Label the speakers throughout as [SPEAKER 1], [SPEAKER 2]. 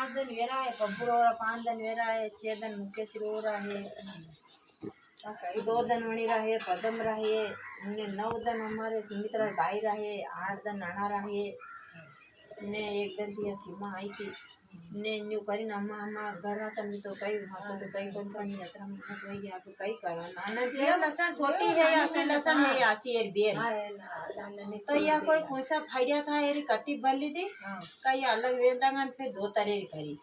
[SPEAKER 1] 8 दिन वेरा है पब्बू रो 5 दिन वेरा है 6 दिन मुकेश रो रहे 2 दिन वणी रहे पदम रहे 9 दिन हमारे सुमित्रा भाई रहे 8 दिन नाना रहे ने 1 दिन थी सीमा आई थी ने न्यू करी अम्मा अम्मा घर आता नहीं तो कई वहाँ तो कई कौन पानी यात्रा में कोई गया तो कई करा नाना ये लसन छोटी है या से लसन है या सी एर बेर तो या कोई पैसा फाइडिया था एरी कट्टी भर ली थी कई अलग वेदांगन फिर 2 तरह करी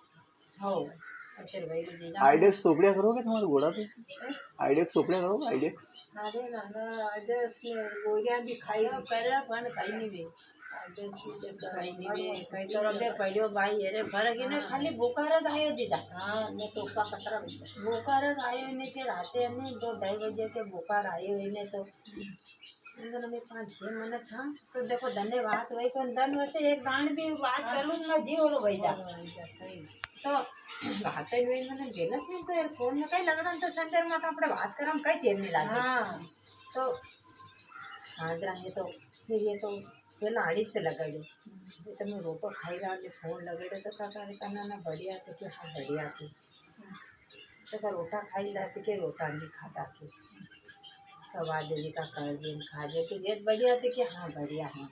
[SPEAKER 1] हो फिर वही जी
[SPEAKER 2] आईडेक्स सोपड़िया करोगे तुम्हारे घोड़ा पे आईडेक्स सोपड़िया करोगे आईडेक्स
[SPEAKER 1] अरे ना आईडेक्स ने गोरियां भी खाई कर पण खाई नहीं भी कई तो रबे पड़ियो भाई अरे फरक ने खाली बुखार आयो दीदा हां ने तो का खतरा बुखार आयो ने के राते ने 2-2:30 बजे के बुखार आयो ने तो अंदर में 5-6 मिनट था तो देखो धन्यवाद वही को धन वैसे एक दान भी बात करूं ना जी होलो भाई जा सही तो बात है मैंने गेलस नहीं तो यार फोन में कई लग रहा तो संदर्भ में આપણે વાત करम कई टेम नहीं लागे हां तो आंद्रा है तो फिर ये तो पहला 8 पे लगाड़ो तो मैं रोटो खाई रहा ने फोन लगाड़ो तो काका रे कना ना बढ़िया तो के हां बढ़िया थी तो का रोटा खाई जाते के रोटा नहीं खाता थे तो बाद जी का कर दिन खा जे तो ये बढ़िया थे कि हां बढ़िया है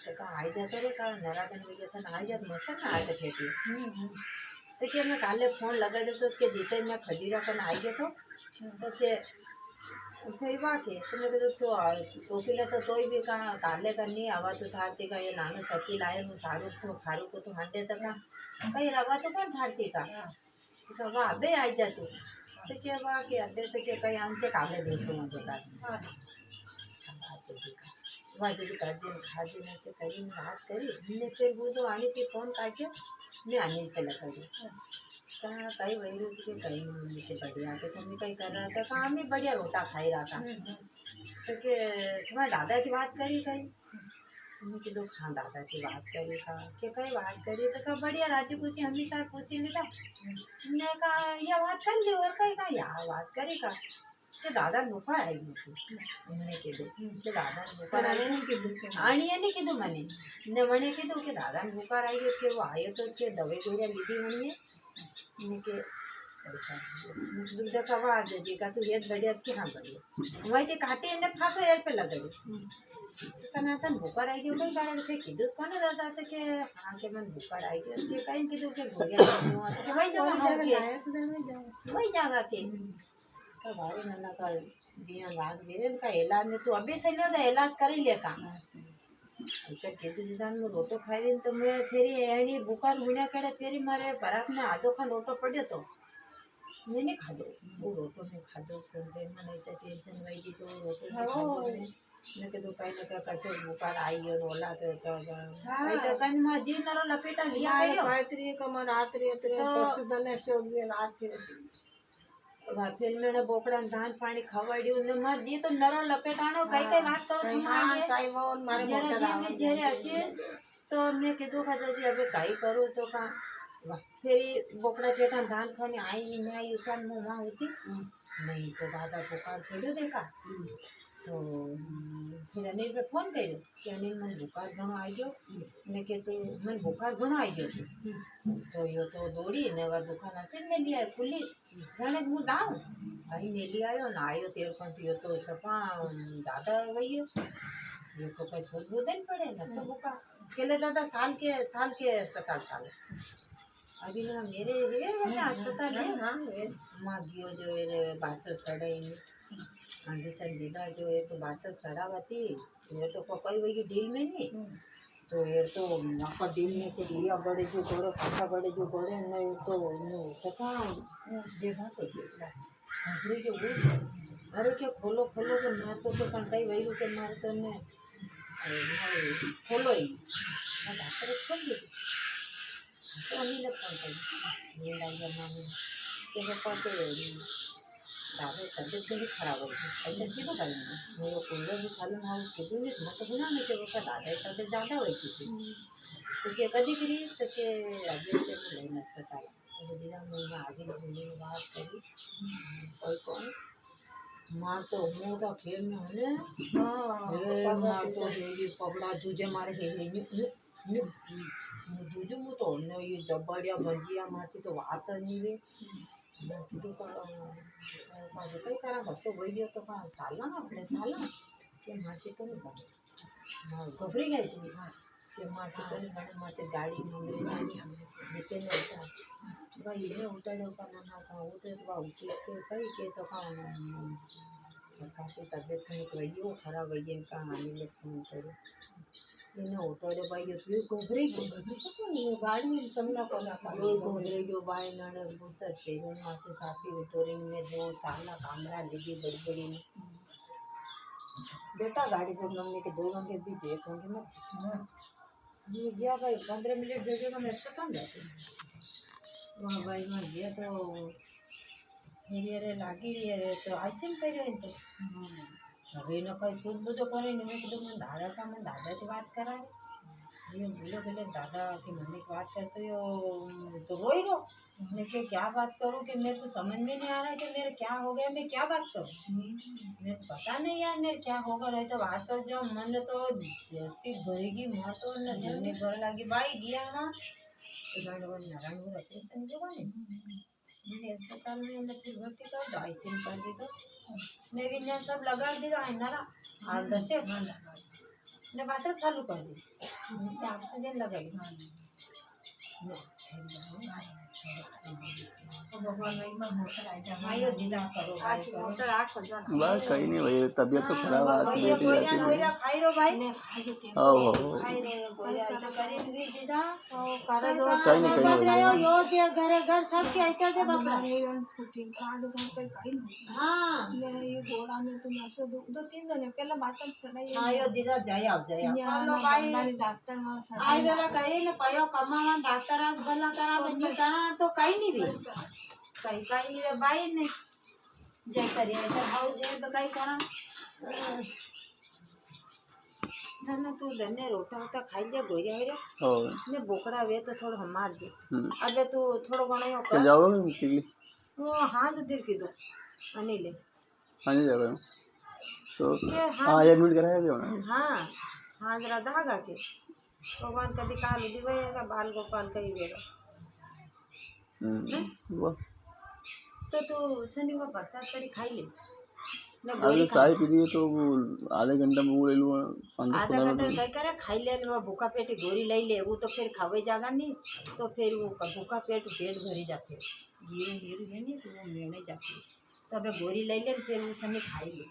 [SPEAKER 1] तो का आई जाते रे का नराधन वजह से आई जात मौसम ना आते खेती तो के मैं काले फोन लगाड़ो तो के जीते मैं खजीरा कन आई गए तो के फिर बाकी तो मेरे तो कोकिला तो कोई भी का काले का नहीं आवा तो थारती का ये नानो सकी लाए नु सारू तो खारू को तो हंडे तक कई रवा तो कौन थारती का तो वा बे आई जा तू तो के बाकी अड्डे तो के कई आम के काले देखो मैं बता वाजे जी कर दिन खा दिन के कई बात करी ने फिर वो तो आने के फोन काटे मैं आने पे लगा दी कई वही के कई मम्मी के बढ़िया के तुम कई कर रहा था काम ही बढ़िया रोटा खाई रहा था तो के तुम्हारे दादा की बात करी कई तुमने कि दो हाँ दादा की बात करी का के कई बात करी तो का बढ़िया राजी पूछी हमेशा पूछी लीधा हमने कहा यह बात कर ली और कई का यार बात करी का के दादा बुखार आई थी हमने कीधु के दादा बुखार आई आनी नहीं कीधु मने ने मने कीधु के दादा बुखार आई गयो के वो आयो तो के दवाई गोरिया लीधी मने इनके दूध का आवाज जी का तू ये बढ़िया की हाँ बढ़िया वही ते काटे ने फासो एयर पे लगा दी कना तन बुखार आई गयो कोई कारण से कीधु कोने दादा तो के हां के मन बुखार आई गयो के कहीं कीधु के गोरिया के वही जगह हां के वही जगह के तो भाई नन्ना का दिया रात गिरे का इलाज ने तू अभी से ले इलाज कर ले का अच्छा केतु जिदान में रोटो खाई दिन तो मैं फेरी एड़ी बुखार हुना करे फेरी मारे बरात में आधो खा रोटो पड़े तो मैंने खादो वो रोटो ने खादो फिर में नहीं तो टेंशन वही की तो रोटो ने खादो ने के तो कहीं ना कैसे बुखार आई है रोला तो कहीं तो कहीं मां जी नरो लपेटा लिया करियो गायत्री का मन रात्रि परसु दने से उगे रात के फिर मैंने बोकड़ा धान पानी खवाड़ी ने मार दी तो नरो लपेटानो कई कई बात करो तुम आगे साईवोन मारे मोटर जेरे हसी तो मैं कीधु खाजा जी अबे काई करूं तो का फिर बोकड़ा जेठा धान खाने आई मैं आई उठान मुंह वहां होती नहीं तो दादा बुखार छेड़ो देखा तो फिर अनिल पे फोन करो कि अनिल मन बुखार घणो आई गयो ने के तो मन बुखार घणो आई गयो तो यो तो दौड़ी ने वा दुकान से में लिया खुली जाने मु दाऊ भाई मेली आयो ना आयो तेर पण यो तो सपा ज्यादा वही यो तो कोई सोच बुदन पड़े ना सब बुखार केले दादा साल के अस्पताल साल अभी ना मेरे ये अस्पताल है हां मां दियो जो रे बात सड़ाई आंधी सर दीदा जो है तो बात सड़ावती ये तो कोई वही ढील में नहीं तो ये तो आपका दिल में के लिया बड़े जो बड़े पापा बड़े जो बड़े ने तो सका देखा तो अरे जो वो अरे क्या खोलो तो मार तो कंटाई वही के मार तो ने खोलो ही मैं डॉक्टर खोल दी तो अभी लग पड़ता है ये लाइया मामी के पापा के दादा तबियत भी खराब हो गई ऐसे क्यों करेंगे मेरे कूलर भी चालू ना हो के भी मत बुना नहीं के वो दादा तबियत ज़्यादा हो गई थी तो के कभी करी तो के अभी से लेना अस्पताल तो दिला मैं आगे बोलने बात करी कोई कौन मार तो मुँह का खेल में है मार तो ये पगड़ा तुझे मारे हे हे दूजो मुँह ये जबड़िया भजिया माथी तो વાત જ નહીં રે મેં કીધું કઈ તારા ઘસો વહી ગયો તો પણ ચાલો ને આપણે ચાલો કે માથે તો નહીં બને ગભરી ગઈ હતી કે માથે તો નહીં બને માથે ગાડી મંગરી જીતે ને ઉતાર ભાઈ એને ઉતાર્યો પણ ના ઉતરે તો ઉઠી કે કઈ કે તો કાશી તબિયત કંઈક વહી ગયો ખરાબ વહી ગઈ કાં આની ફોન કર્યો એને ઉતાર્યો ભાઈ ગયો ગભરી શકો ને ગાડી સમલા કોના ગભરાઈ ગયો ભાઈ નાને ગુસ્સા થઈ માથે સાથી ઉતરીને જો સાલા કામરા લીધી બડી બડીને बेटा गाड़ी पर मम्मी के 2 घंटे भी 1 घंटे में ये गया भाई 15 मिनट दे देगा मैं तो कम जाती वहाँ भाई वहाँ गया तो मेरी अरे लागी रही अरे तो ऐसे में कर रहे तो अभी न कोई सूद बूझो करे नहीं मैं तो मैं दादा से बात करा ये बोले बोले दादा की मम्मी की बात करते हो तो रोई रो मैं क्या बात करूँ कि मेरे तो समझ में नहीं आ रहा है कि मेरे क्या हो गया मैं क्या बात करूँ मेरे को पता नहीं यार मेरे क्या होगा रहे तो बात कर जो मन तो जैसी भरेगी माँ तो न जलने भर लगी भाई दिया ना तो नारायण को रखे समझेगा नहीं मैंने अस्पताल में मतलब भर्ती कर दो आईसीयू कर दी तो मैं भी ने सब लगा दिया है ना 8-10 ने बात चालू कर दी ऑक्सीजन लगाई
[SPEAKER 2] बस कहीं नहीं भाई तबीयत तो खराब आती है
[SPEAKER 1] खाई रो भाई
[SPEAKER 2] ओ सही नहीं
[SPEAKER 1] यो जे घरे घर सब के आइता जे बाबा हां
[SPEAKER 3] ये गोड़ा में तो नसो 2-3 दिन पहले बाटल चढ़ाई
[SPEAKER 1] आयो दीदा जाय चलो भाई
[SPEAKER 3] डॉक्टर में
[SPEAKER 1] आई वेला कही ने पयो कमावा डॉक्टर आ भला करा बनी करा तो कहीं नहीं भी कहीं नहीं भाई ने जय करिए तो भाव जे तो कहीं करा ना तू धन्य रोटा खाई ले गोरिया रे ने बोकड़ा वे तो थोड़ा हम मार दे अबे तू थोड़ो घणो यो कर
[SPEAKER 2] जाओगे मुश्किल
[SPEAKER 1] वो हाथ दिल की दो अनिल
[SPEAKER 2] आने जाओगे तो हाँ एडमिट कराया भी होना
[SPEAKER 1] हाँ हाँ जरा धागा के भगवान कभी काल दिवाएगा बाल गोपाल कही देगा तो तू शनिवार प्रसाद करी खाई ले
[SPEAKER 2] अगर चाय पी लिए तो आधे घंटा में वो ले लूँ
[SPEAKER 1] आधा घंटा कहीं करे खाई ले भूखा पेट गोरी ले ले वो तो फिर खावे जागा नहीं तो फिर वो भूखा पेट भरी जाते हीरू हीरू है नहीं तो वो मेने जाते तो अबे गोरी ले ले फिर वो समय खाई ले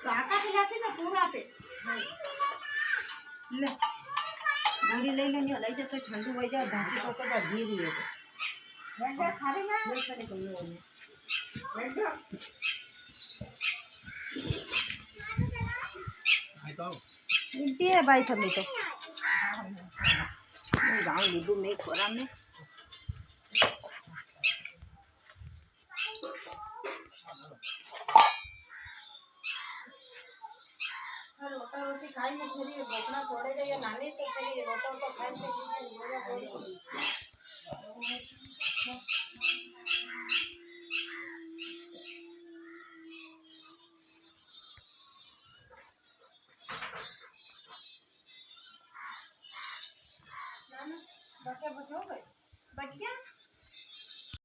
[SPEAKER 1] काका खिलाते ना पूरा पे ले गोरी ले लेनी लई जते ठंडू हो जाए धासी को के घी दिए तो बैठा खाली ना ले करे कोई नहीं बैठो मिलती है भाई थमी तो मैं गाँव लीबू में खोरा में रोटी खाई ना फिर बोकना छोड़े जाइए नानी तो फिर रोटा तो खाई